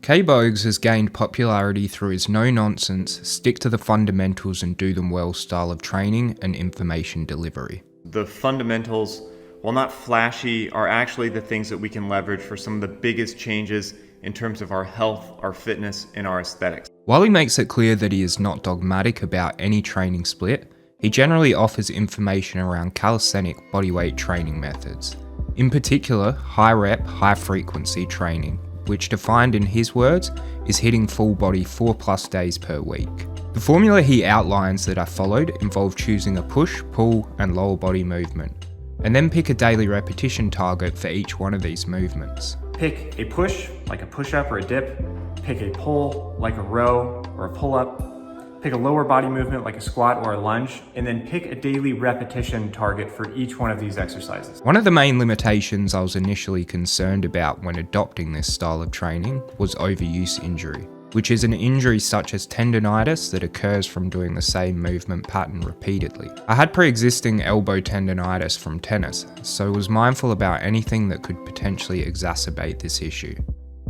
K Boges has gained popularity through his no-nonsense, stick to the fundamentals and do them well style of training and information delivery. The fundamentals, while not flashy, are actually the things that we can leverage for some of the biggest changes in terms of our health, our fitness, and our aesthetics. While he makes it clear that he is not dogmatic about any training split, he generally offers information around calisthenic bodyweight training methods. In particular, high rep, high frequency training, which defined in his words, is hitting full body 4+ days per week. The formula he outlines that I followed involved choosing a push, pull, and lower body movement, and then pick a daily repetition target for each one of these movements. Pick a push, like a push-up or a dip. Pick a pull, like a row or a pull-up. Pick a lower body movement, like a squat or a lunge, and then pick a daily repetition target for each one of these exercises. One of the main limitations I was initially concerned about when adopting this style of training was overuse injury, which is an injury such as tendonitis that occurs from doing the same movement pattern repeatedly. I had pre-existing elbow tendonitis from tennis, so was mindful about anything that could potentially exacerbate this issue.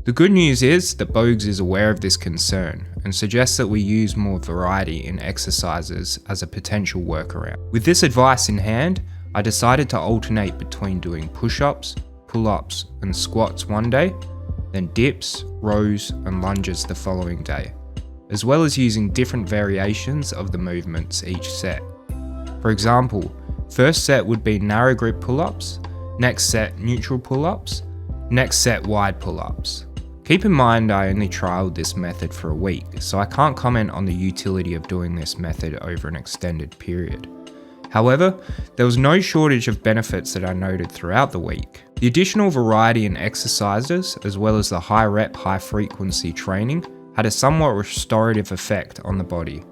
The good news is that Boges is aware of this concern and suggests that we use more variety in exercises as a potential workaround. With this advice in hand, I decided to alternate between doing push-ups, pull-ups, and squats one day, then dips, rows, and lunges the following day, as well as using different variations of the movements each set. For example, first set would be narrow grip pull-ups, next set neutral pull-ups, next set wide pull-ups. Keep in mind I only trialed this method for a week, so I can't comment on the utility of doing this method over an extended period. However, there was no shortage of benefits that I noted throughout the week. The additional variety in exercises, as well as the high rep, high frequency training, had a somewhat restorative effect on the body,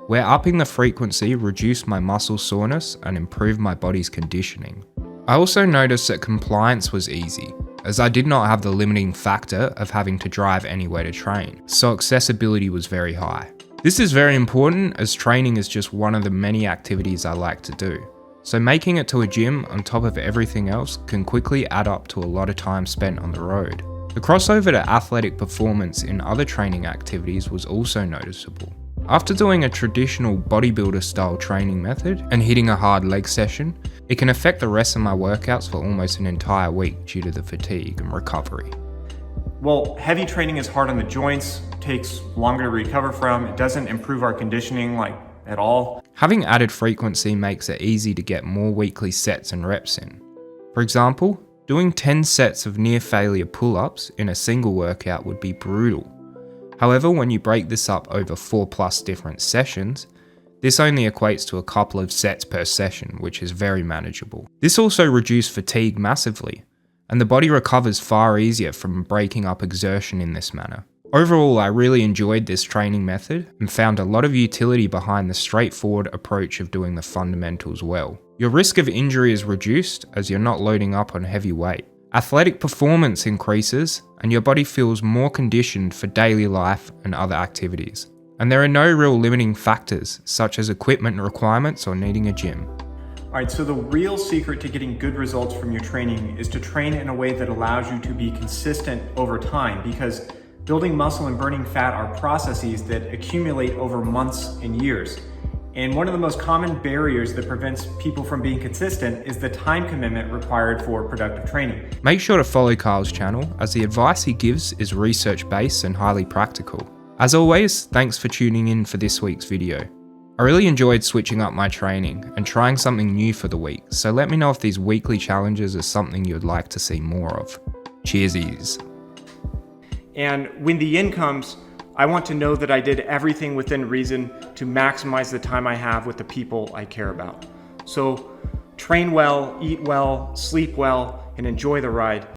where upping the frequency reduced my muscle soreness and improved my body's conditioning. I also noticed that compliance was easy, as I did not have the limiting factor of having to drive anywhere to train, so accessibility was very high. This is very important as training is just one of the many activities I like to do, so making it to a gym on top of everything else can quickly add up to a lot of time spent on the road. The crossover to athletic performance in other training activities was also noticeable. After doing a traditional bodybuilder style training method and hitting a hard leg session, it can affect the rest of my workouts for almost an entire week due to the fatigue and recovery. Well, heavy training is hard on the joints, takes longer to recover from, it doesn't improve our conditioning at all. Having added frequency makes it easy to get more weekly sets and reps in. For example, doing 10 sets of near failure pull-ups in a single workout would be brutal. However, when you break this up over 4+ different sessions, this only equates to a couple of sets per session, which is very manageable. This also reduced fatigue massively, and the body recovers far easier from breaking up exertion in this manner. Overall, I really enjoyed this training method and found a lot of utility behind the straightforward approach of doing the fundamentals well. Your risk of injury is reduced as you're not loading up on heavy weight. Athletic performance increases and your body feels more conditioned for daily life and other activities. And there are no real limiting factors such as equipment requirements or needing a gym. Alright, so the real secret to getting good results from your training is to train in a way that allows you to be consistent over time, because building muscle and burning fat are processes that accumulate over months and years. And one of the most common barriers that prevents people from being consistent is the time commitment required for productive training. Make sure to follow Kyle's channel, as the advice he gives is research-based and highly practical. As always, thanks for tuning in for this week's video. I really enjoyed switching up my training and trying something new for the week, so let me know if these weekly challenges are something you'd like to see more of. Cheersies. And when the end comes, I want to know that I did everything within reason to maximize the time I have with the people I care about. So train well, eat well, sleep well, and enjoy the ride.